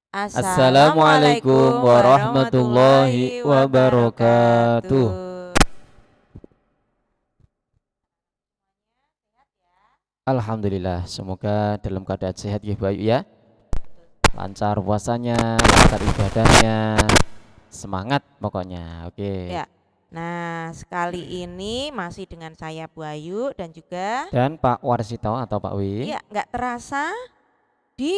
Assalamualaikum Assalamualaikum warahmatullahi warahmatullahi wabarakatuh. wabarakatuh. Alhamdulillah, semoga dalam keadaan sehat ya Bayu ya. Lancar puasanya, lancar ibadahnya, semangat pokoknya. Oke. Ya, nah sekali ini masih dengan saya Bu Ayu dan juga Dan Pak Warsito atau Pak W, ya nggak terasa di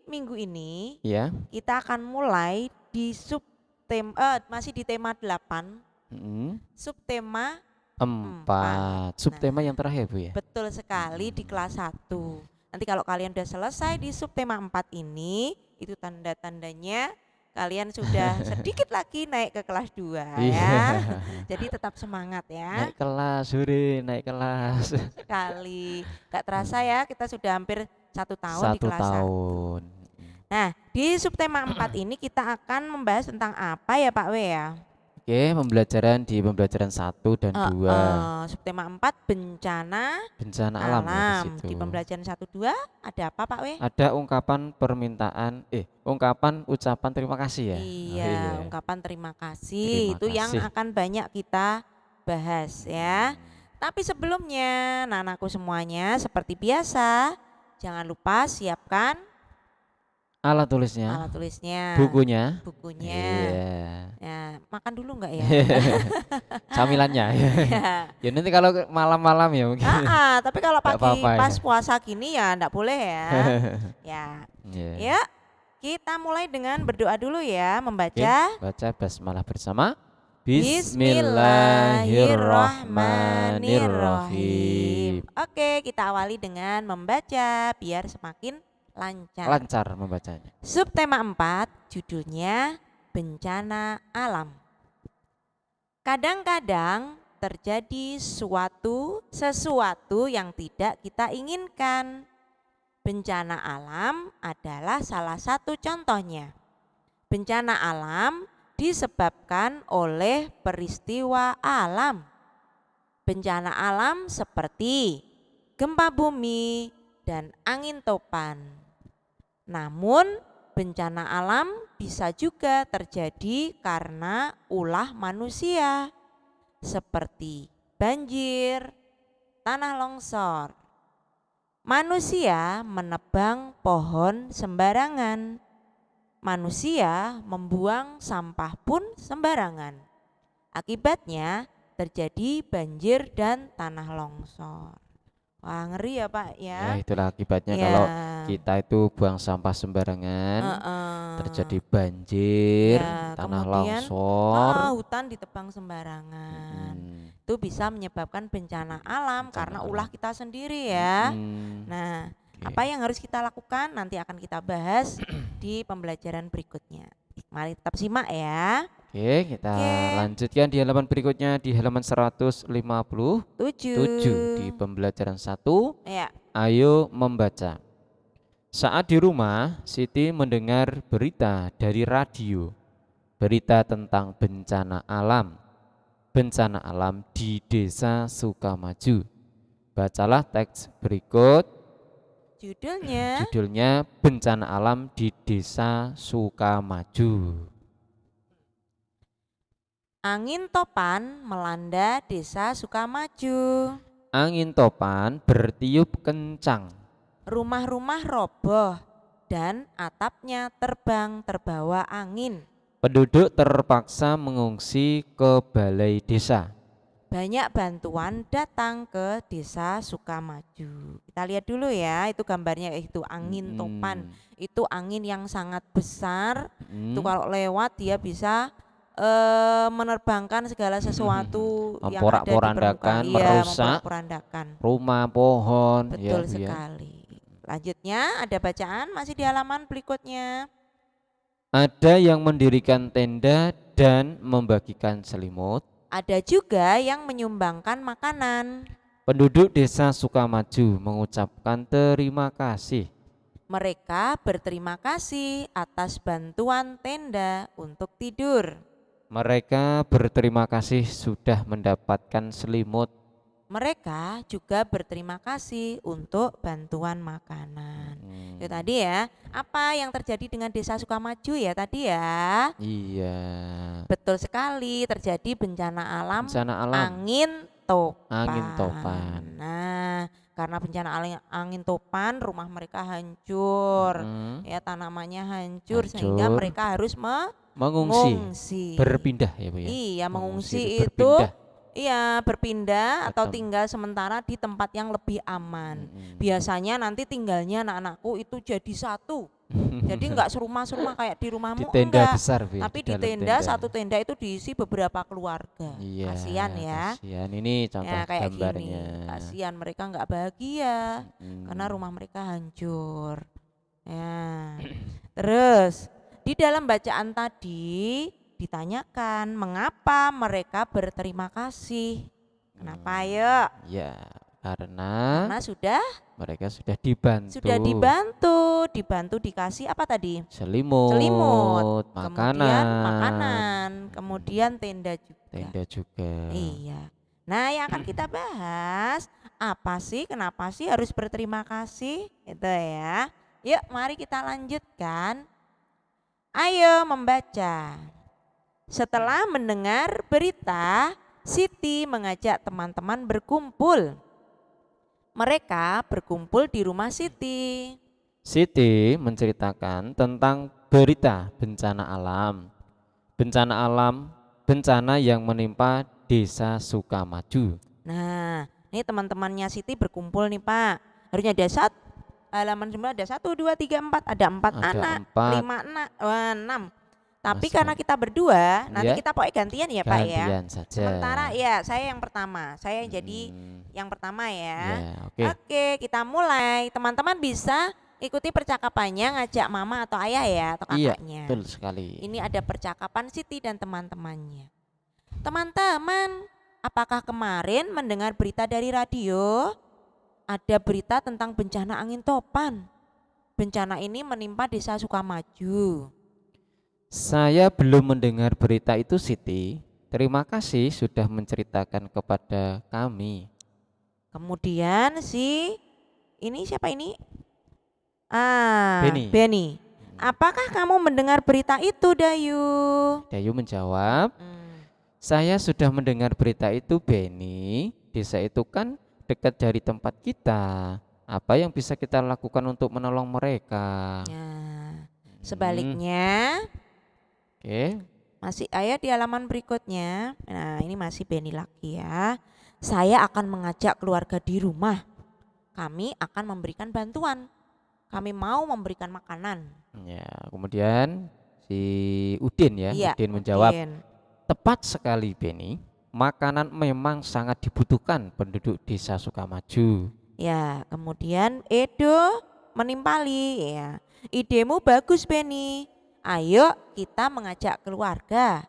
minggu ini ya. kita akan mulai di masih di tema 8, Mm, subtema 4. 4. Subtema yang Nah, terakhir Bu ya. betul sekali di kelas 1. Nanti kalau kalian udah selesai di subtema 4 ini, itu tanda-tandanya kalian sudah sedikit lagi naik ke kelas 2 Iya. ya. Jadi tetap semangat ya. Naik kelas, Hore, naik kelas. Sekali. Gak terasa ya, kita sudah hampir 1 tahun di Satu kelas 1. tahun. Nah, di subtema 4 ini kita akan membahas tentang apa ya Pak W ya? Oke, di pembelajaran 1 dan 2. Subtema 4 bencana Bencana alam ya di alam. situ. Di pembelajaran 1 2 ada apa Pak W? Ada ungkapan ucapan terima kasih ya. Oh Iya, iya, ungkapan terima kasih terima itu yang kasih. akan banyak kita bahas ya. Mm, Tapi sebelumnya, anak-anakku semuanya seperti biasa, jangan lupa siapkan Alat tulisnya, alat tulisnya, bukunya. bukunya. Iya. Ya, makan dulu nggak ya? Camilannya. Ya. Ya nanti kalau malam-malam ya mungkin Tapi kalau nggak pagi apa-apa ya. pas puasa gini ya enggak boleh ya. Ya. Iya. Ya, kita mulai dengan berdoa dulu ya, Oke, membaca baca basmalah bersama. Bismillahirrahmanirrahim. Bismillahirrahmanirrahim. Oke, kita awali dengan membaca biar semakin lancar. Lancar membacanya. Subtema 4 judulnya bencana alam. Kadang-kadang terjadi sesuatu yang tidak kita inginkan. Bencana alam adalah salah satu contohnya. Bencana alam disebabkan oleh peristiwa alam. Bencana alam seperti gempa bumi dan angin topan. Namun, bencana alam bisa juga terjadi karena ulah manusia, seperti banjir, tanah longsor. Manusia menebang pohon sembarangan. Manusia membuang sampah pun sembarangan. Akibatnya terjadi banjir dan tanah longsor. Wah, ngeri ya Pak Ya, ya. itulah akibatnya Ya. kalau kita itu buang sampah sembarangan, Heeh. terjadi banjir, Ya, tanah kemudian longsor. hutan ditebang sembarangan. Mm-mm, Itu bisa menyebabkan bencana alam bencana karena ulah alam. kita sendiri ya. Mm-mm, Nah, apa oke. yang harus kita lakukan nanti akan kita bahas di pembelajaran berikutnya. Mari tetap simak ya. Oke, kita Oke, lanjutkan di halaman berikutnya di halaman 157 di 7. pembelajaran 1. Ya, Ayo membaca. Saat di rumah, Siti mendengar berita dari radio. Berita tentang bencana alam. Bencana alam di Desa Sukamaju. Bacalah teks berikut. judulnya Judulnya Bencana Alam di Desa Sukamaju. Angin topan melanda Desa Sukamaju. Angin topan bertiup kencang. Rumah-rumah roboh dan atapnya terbang terbawa angin. Penduduk terpaksa mengungsi ke balai desa. Banyak bantuan datang ke Desa Sukamaju. Kita lihat dulu ya, itu gambarnya itu angin topan. Mm-mm. Itu angin yang sangat besar. Itu Mm. kalau lewat dia bisa menerbangkan segala sesuatu yang ada di permukaan. Memporak-porandakan, Iya, merusak memporak-porandakan. rumah, pohon, ya Betul Bu ya. sekali. Lanjutnya ada bacaan masih di halaman berikutnya. Ada yang mendirikan tenda dan membagikan selimut. Ada juga yang menyumbangkan makanan. Penduduk desa Sukamaju mengucapkan terima kasih. Mereka berterima kasih atas bantuan tenda untuk tidur. Mereka berterima kasih sudah mendapatkan selimut. mereka juga berterima kasih untuk bantuan makanan. Itu Hmm, tadi ya, apa yang terjadi dengan Desa Sukamaju ya tadi ya? iya. Betul sekali, terjadi bencana alam Bencana alam, angin angin topan. topan. Nah, karena bencana angin topan, rumah mereka hancur, Mm-mm. ya tanamannya hancur sehingga Hancur, mereka harus mengungsi, mengungsi. berpindah ya Bu ya. Iya, Mengungsi itu mengungsi itu berpindah iya berpindah ke atau tinggal sementara di tempat yang lebih aman. Mm-mm. Biasanya nanti tinggalnya anak-anakku itu jadi satu. Jadi enggak serumah-serumah kayak di Di rumahmu tenda enggak. besar Bu ya, di Tapi di dalam tenda, tenda. satu tenda itu diisi beberapa keluarga. Iya, Kasihan ya. kasihan. Ini contoh Ya kayak gambarnya. gini. Kasihan mereka enggak bahagia karena Mm-mm. rumah mereka hancur. Ya. Terus di dalam bacaan tadi ditanyakan mengapa mereka berterima kasih. Kenapa ya? Ya, karena Karena sudah mereka sudah dibantu dikasih apa tadi? Selimut, selimut, kemudian makanan, makanan, kemudian tenda juga. tenda juga. Iya. Nah, yang akan kita bahas apa sih? Kenapa sih harus berterima kasih? Itu ya. Yuk, mari kita lanjutkan. Ayo membaca. Setelah mendengar berita, Siti mengajak teman-teman berkumpul. Mereka berkumpul di rumah Siti. Siti menceritakan tentang berita bencana alam. Bencana alam, bencana yang menimpa Desa Sukamaju. Nah, ini teman-temannya Siti berkumpul nih Pak. Harusnya ada halaman jumlah ada 1, 2, 3, 4, ada 4 Ada anak, 4, 5 anak, 6. Tapi Mas, karena kita berdua, nanti ya, kita pokoknya gantian ya Pak ya. gantian saja. Sementara ya saya yang pertama, saya yang jadi Hmm, yang pertama ya. ya, oke. Oke, kita mulai. Teman-teman bisa ikuti percakapannya, ngajak mama atau ayah ya atau Iya, kakaknya. betul sekali. Ini ada percakapan Siti dan teman-temannya. Teman-teman, apakah kemarin mendengar berita dari radio? Ada berita tentang bencana angin topan. Bencana ini menimpa Desa Sukamaju. Saya belum mendengar berita itu, Siti. Terima kasih sudah menceritakan kepada kami. Kemudian ini siapa ini? Beni. Beni. Apakah kamu mendengar berita itu, Dayu? Dayu menjawab, Hmm, saya sudah mendengar berita itu, Beni. Desa itu kan dekat dari tempat kita. Apa yang bisa kita lakukan untuk menolong mereka? ya. Hmm, Sebaliknya, Oke. masih ayo di halaman berikutnya. Nah, ini masih Beni lagi ya. Saya akan mengajak keluarga di rumah. Kami akan memberikan bantuan. Kami mau memberikan makanan. Ya, kemudian si Udin ya, Iya, Udin menjawab, Udin. tepat sekali Beni. Makanan memang sangat dibutuhkan penduduk Desa Sukamaju. Ya, kemudian Edo menimpali ya. Idemu bagus Beni. Ayo kita mengajak keluarga.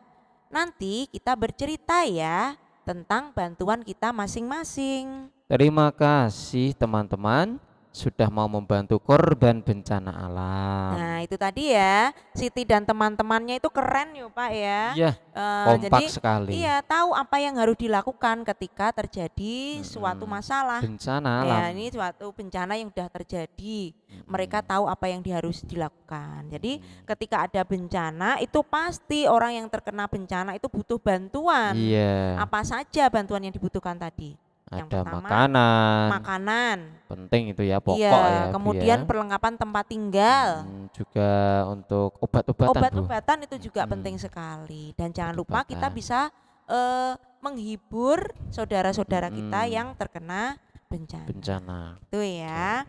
Nanti kita bercerita ya tentang bantuan kita masing-masing. Terima kasih teman-teman sudah mau membantu korban bencana alam. Nah, itu tadi ya, Siti dan teman-temannya itu keren ya Pak ya. Iya, kompak Jadi sekali. iya tahu apa yang harus dilakukan ketika terjadi suatu masalah. Bencana Ya, alam. ini suatu bencana yang sudah terjadi. Mereka Mm-mm. tahu apa yang harus dilakukan. Jadi Mm. ketika ada bencana itu pasti orang yang terkena bencana itu butuh bantuan. Iya, Apa saja bantuan yang dibutuhkan tadi? Yang ada pertama makanan. makanan. Penting itu ya, pokok Iya, ya, Bu kemudian ya. perlengkapan tempat tinggal. Juga untuk obat-obatan, Bu. Obat-obatan itu juga Mm. penting sekali. Dan jangan lupa kita Obat-obatan. bisa menghibur saudara-saudara kita Mm. yang terkena bencana. Bencana. Itu ya.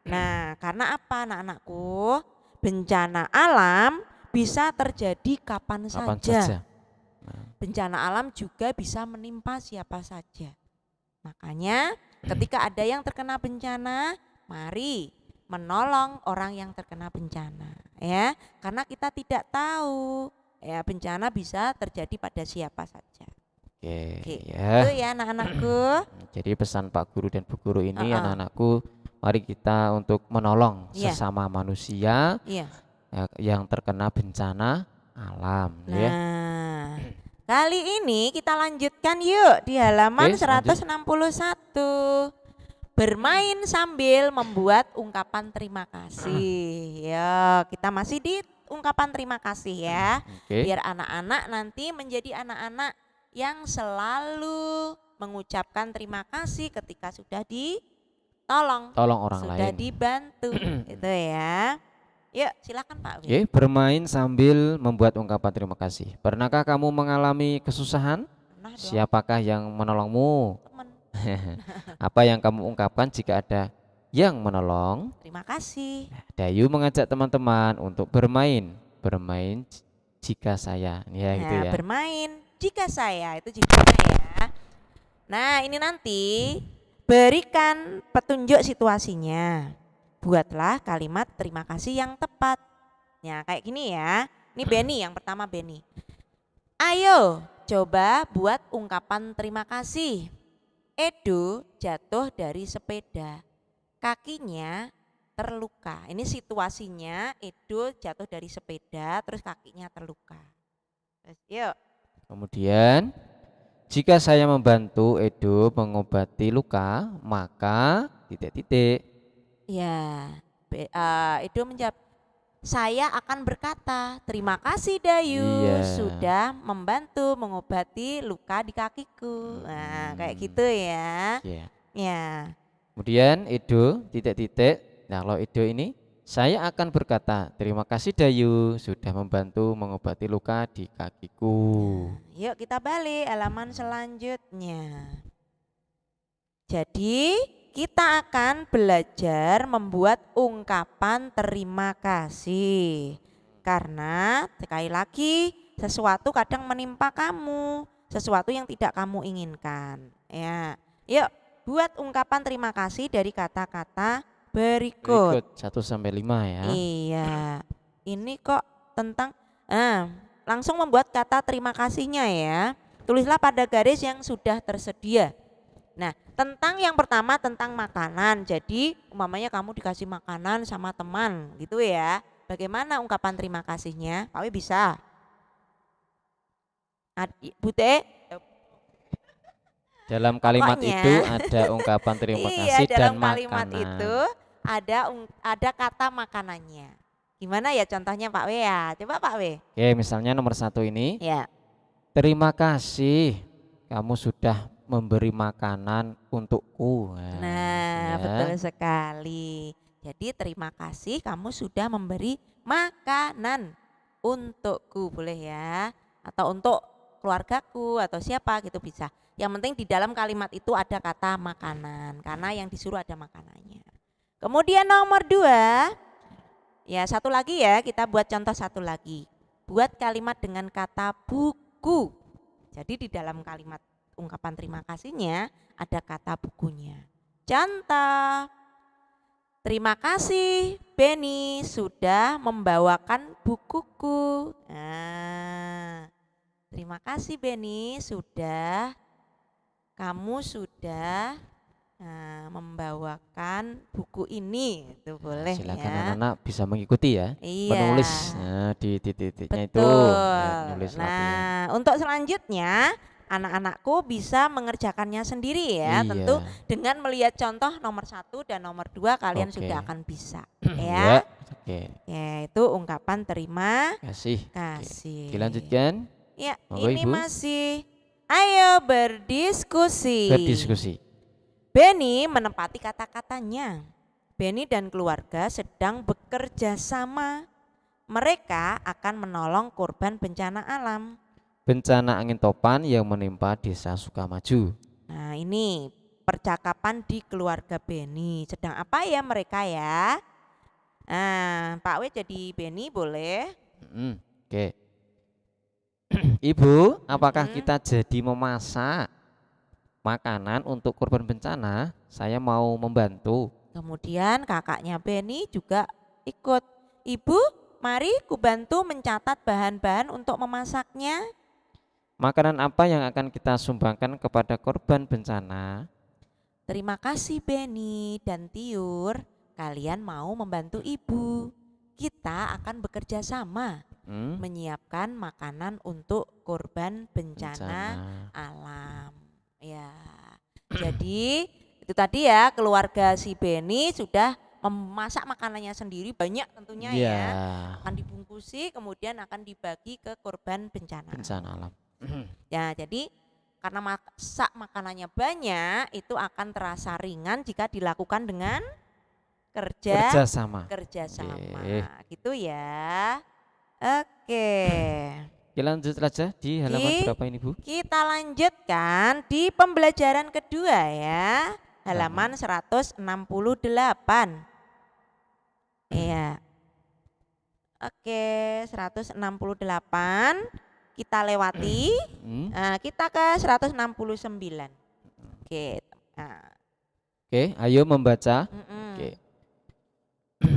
Nah, karena apa anak-anakku? Bencana alam bisa terjadi kapan Kapan saja. saja. Nah, Bencana alam juga bisa menimpa siapa saja. Makanya ketika ada yang terkena bencana, mari menolong orang yang terkena bencana ya. Karena kita tidak tahu ya bencana bisa terjadi pada siapa saja. Oke, Oke, ya. itu ya anak-anakku. Jadi pesan Pak Guru dan Bu Guru ini, Uh-uh. anak-anakku, mari kita untuk menolong Iya. sesama manusia Iya. yang terkena bencana alam, ya. Nah, Kali ini kita lanjutkan yuk di halaman Oke, lanjut. 161. Bermain sambil membuat ungkapan terima kasih. Ya, kita masih di ungkapan terima kasih ya. Oke. Biar anak-anak nanti menjadi anak-anak yang selalu mengucapkan terima kasih ketika sudah ditolong, Tolong orang sudah lain. dibantu, itu ya. Yuk, silakan Pak W. Oke, bermain sambil membuat ungkapan terima kasih. Pernahkah kamu mengalami kesusahan? Pernah dong, Siapakah yang menolongmu? teman. Apa yang kamu ungkapkan jika ada yang menolong? Terima kasih. Dayu mengajak teman-teman untuk bermain. Bermain jika saya. Ya gitu Nah, ya. bermain jika saya itu judulnya ya. Nah, ini nanti berikan petunjuk situasinya. Buatlah kalimat terima kasih yang tepat. Ya, kayak gini ya. Ini Benny yang pertama Benny. Ayo, coba buat ungkapan terima kasih. Edo jatuh dari sepeda. Kakinya terluka. Ini situasinya Edo jatuh dari sepeda terus kakinya terluka. Terus, yuk. Kemudian, jika saya membantu Edo mengobati luka, maka titik-titik. Ya, Edo menjawab, saya akan berkata, terima kasih Dayu Iya. sudah membantu mengobati luka di kakiku. Nah, kayak gitu ya. Ya. Ya, Kemudian Edo titik-titik. Nah, kalau Edo ini saya akan berkata, terima kasih Dayu sudah membantu mengobati luka di kakiku. yuk kita balik halaman selanjutnya. Jadi kita akan belajar membuat ungkapan terima kasih. Karena sekali lagi sesuatu kadang menimpa kamu, sesuatu yang tidak kamu inginkan. Ya, yuk buat ungkapan terima kasih dari kata-kata berikut. Berikut 1 sampai 5 ya. Iya, ini kok tentang, langsung membuat kata terima kasihnya ya. Tulislah pada garis yang sudah tersedia. Nah, tentang yang pertama tentang makanan. Jadi umpamanya kamu dikasih makanan sama teman gitu ya. Bagaimana ungkapan terima kasihnya? Pak Wi bisa? Bute? Dalam kalimat Pokoknya, itu ada ungkapan terima iya, kasih dan dalam kalimat makanan. itu ada kata makanannya. Gimana ya contohnya Pak W ya? Coba Pak W. Oke, misalnya nomor 1 ini, Ya. terima kasih kamu sudah memberi makanan untukku. Nah, ya. betul sekali. Jadi terima kasih kamu sudah memberi makanan untukku, boleh ya. Atau untuk keluargaku atau siapa gitu bisa. Yang penting di dalam kalimat itu ada kata makanan karena yang disuruh ada makanannya. Kemudian nomor 2, ya satu lagi ya, kita buat contoh satu lagi. Buat kalimat dengan kata buku. Jadi di dalam kalimat ungkapan terima kasihnya ada kata bukunya. Contoh, terima kasih Benny sudah membawakan bukuku. Nah, terima kasih Benny kamu sudah membawakan buku ini. Itu boleh Silakan ya. anak-anak bisa mengikuti ya. Iya. Menulis di titik-titiknya itu. Betul. Ya, nulis latihan. Nah, untuk selanjutnya anak-anakku bisa mengerjakannya sendiri ya. Iya. Tentu dengan melihat contoh nomor 1 dan nomor 2 kalian Oke. sudah akan bisa Ya, ya. oke. Ya, itu ungkapan terima Kasih. kasih. Dilanjutkan. Ya, Monggo, ini Ibu. masih ayo berdiskusi. Berdiskusi. Benny menepati kata-katanya. Benny dan keluarga sedang bekerja sama. Mereka akan menolong korban bencana alam. Bencana angin topan yang menimpa desa Sukamaju. Nah, ini percakapan di keluarga Benny. Sedang apa ya mereka ya? Nah, Pak W jadi Benny boleh? Oke. Ibu, apakah Mm-mm. kita jadi memasak makanan untuk korban bencana? Saya mau membantu. Kemudian kakaknya Benny juga ikut. Ibu, mari ku bantu mencatat bahan-bahan untuk memasaknya. Makanan apa yang akan kita sumbangkan kepada korban bencana? Terima kasih Benny dan Tiur, kalian mau membantu ibu. Kita akan bekerja sama menyiapkan makanan untuk korban bencana Bencana. alam. Ya, jadi itu tadi ya, keluarga si Beni sudah memasak makanannya sendiri banyak tentunya Iya, ya, akan dibungkusi kemudian akan dibagi ke korban bencana. bencana alam. Ya, jadi karena masak makanannya banyak itu akan terasa ringan jika dilakukan dengan Kerjasama. kerjasama Oke. gitu ya. Oke. Oke, lanjut saja di halaman Di berapa ini Bu? Kita lanjutkan di pembelajaran kedua ya. Halaman 168. Iya. Oke, 168 kita lewati. Hmm. Nah, kita ke 169. Oke. Nah, Oke, ayo membaca. mm-mm. Oke.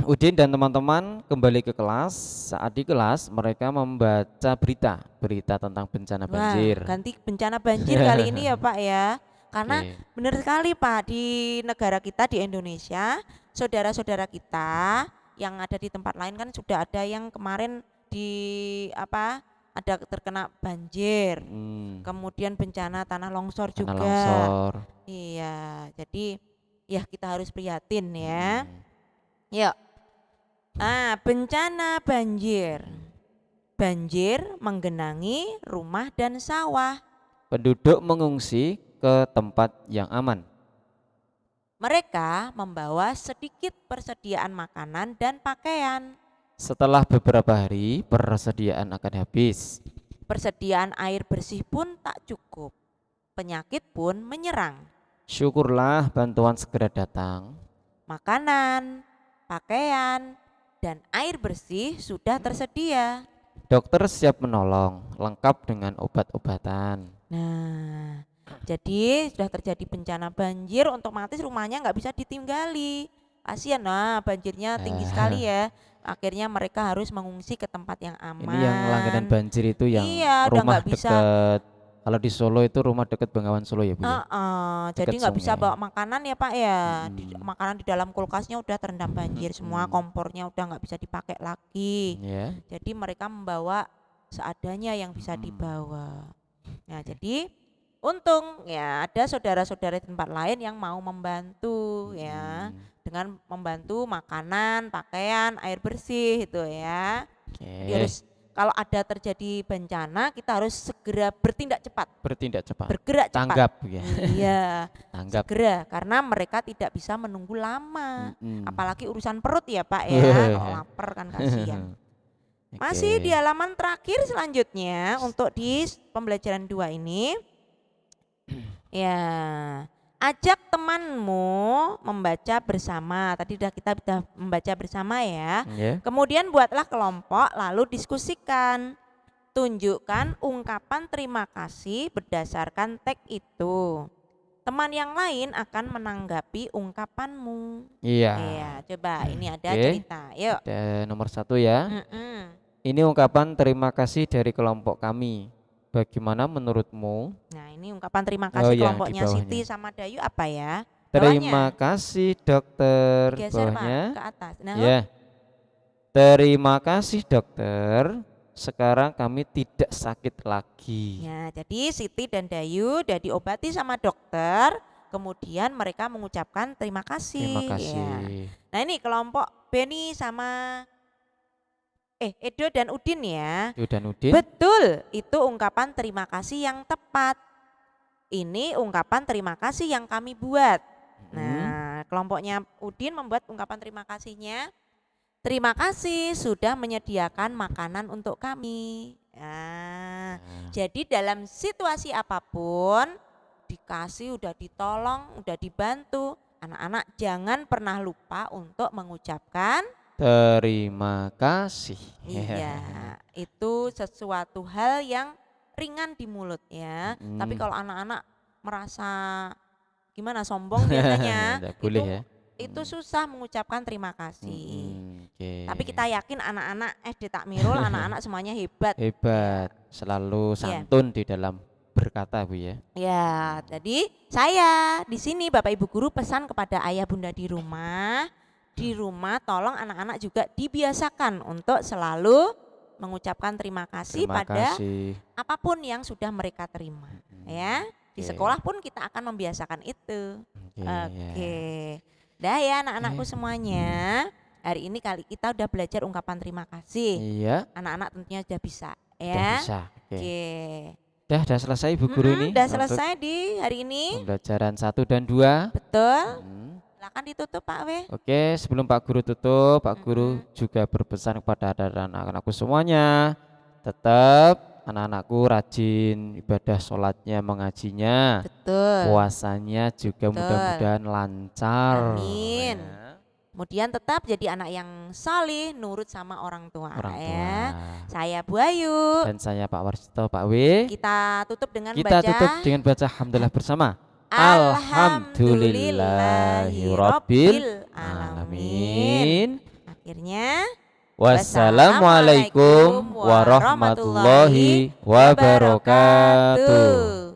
Udin dan teman-teman kembali ke kelas. Saat di kelas mereka membaca berita tentang bencana Wah, banjir. ganti bencana banjir kali ini ya Pak ya. Karena Oke. benar sekali Pak, di negara kita di Indonesia, saudara-saudara kita yang ada di tempat lain kan sudah ada yang kemarin ada terkena banjir. Kemudian bencana tanah longsor Tanah juga. longsor. Iya, jadi ya kita harus prihatin ya. Yuk. Nah, bencana banjir. Banjir menggenangi rumah dan sawah. Penduduk mengungsi ke tempat yang aman. Mereka membawa sedikit persediaan makanan dan pakaian. Setelah beberapa hari, persediaan akan habis. Persediaan air bersih pun tak cukup. Penyakit pun menyerang. Syukurlah bantuan segera datang. Makanan, pakaian, dan air bersih sudah tersedia. Dokter siap menolong, lengkap dengan obat-obatan. Nah, jadi sudah terjadi bencana banjir, otomatis rumahnya nggak bisa ditinggali. Kasihan, nah banjirnya tinggi sekali ya. Akhirnya mereka harus mengungsi ke tempat yang aman. Ini yang langganan banjir itu yang Iya, udah rumah nggak bisa. dekat. Kalau di Solo itu rumah dekat Bengawan Solo ya Bu ya? Jadi Dekat nggak bisa sungai. bawa makanan ya Pak ya. Mm-mm. Makanan di dalam kulkasnya udah terendam banjir semua, kompornya udah nggak bisa dipakai lagi. Ya. Jadi mereka membawa seadanya yang bisa dibawa. Nah, jadi untung ya ada saudara-saudara di tempat lain yang mau membantu ya, dengan membantu makanan, pakaian, air bersih itu ya. Jadi Oke. harus kalau ada terjadi bencana kita harus segera bertindak cepat, Bertindak cepat. bergerak cepat. Tanggap ya. Iya, Tanggap. segera karena mereka tidak bisa menunggu lama. Mm-mm. Apalagi urusan perut ya Pak ya, kalau lapar kan kasihan. Masih Oke. di halaman terakhir selanjutnya untuk di pembelajaran 2 ini. Ya, ajak temanmu membaca bersama. Tadi kita membaca bersama ya. Ya. Kemudian buatlah kelompok lalu diskusikan. Tunjukkan ungkapan terima kasih berdasarkan teks itu. Teman yang lain akan menanggapi ungkapanmu. Iya. Iya, coba ini ada Oke. cerita. Yuk. Ada nomor 1 ya. Mm-mm. Ini ungkapan terima kasih dari kelompok kami. Bagaimana menurutmu? Nah, ini ungkapan terima kasih yang kelompoknya di bawahnya. Siti sama Dayu apa ya? Terima Bawahnya. kasih dokter. Digeser Bawahnya. Pak ke atas. Nah, Ya. Terima kasih dokter. Sekarang kami tidak sakit lagi. ya, jadi Siti dan Dayu udah diobati sama dokter, kemudian mereka mengucapkan terima kasih. Terima Ya. kasih. Nah, ini kelompok Beni sama Edo dan Udin ya. Edo dan Udin. Betul, itu ungkapan terima kasih yang tepat. Ini ungkapan terima kasih yang kami buat. Nah, kelompoknya Udin membuat ungkapan terima kasihnya. Terima kasih sudah menyediakan makanan untuk kami. Nah, jadi dalam situasi apapun dikasih, udah ditolong, udah dibantu, anak-anak jangan pernah lupa untuk mengucapkan Terima kasih. iya, itu sesuatu hal yang ringan di mulut ya. Tapi kalau anak-anak merasa gimana sombong biasanya Nggak boleh ya. itu susah mengucapkan terima kasih. Oke. Tapi kita yakin anak-anak SD Takmirul anak-anak semuanya hebat. Hebat, selalu santun di dalam berkata Bu ya. Ya, jadi saya di sini Bapak Ibu guru pesan kepada ayah bunda di rumah tolong anak-anak juga dibiasakan untuk selalu mengucapkan terima kasih Terima pada kasih. apapun yang sudah mereka terima. Ya, di Oke. sekolah pun kita akan membiasakan itu. Oke, ya. Oke. Dah ya anak-anakku Oke. semuanya. Hari ini kali kita udah belajar ungkapan terima kasih. Iya, Anak-anak tentunya sudah bisa udah ya. bisa. Oke. Oke. Udah selesai Bu Guru ini Udah untuk selesai di hari ini. pembelajaran 1 dan 2. Betul. Hmm. Silakan ditutup Pak W. Oke, sebelum Pak Guru tutup, Pak Guru Mm-mm. juga berpesan kepada anak-anakku semuanya, tetap anak-anakku rajin ibadah sholatnya, mengajinya, Betul. puasanya juga Betul. mudah-mudahan lancar. Amin. Ya. Kemudian tetap jadi anak yang salih, nurut sama orang tua. Orang tua. Ya. Saya Bu Ayu. Dan saya Pak Warsito, Pak W. Kita tutup dengan Kita baca tutup dengan baca alhamdulillah bersama. Alhamdulillahirabbil alamin. Alamin. Akhirnya Wassalamualaikum warahmatullahi wabarakatuh.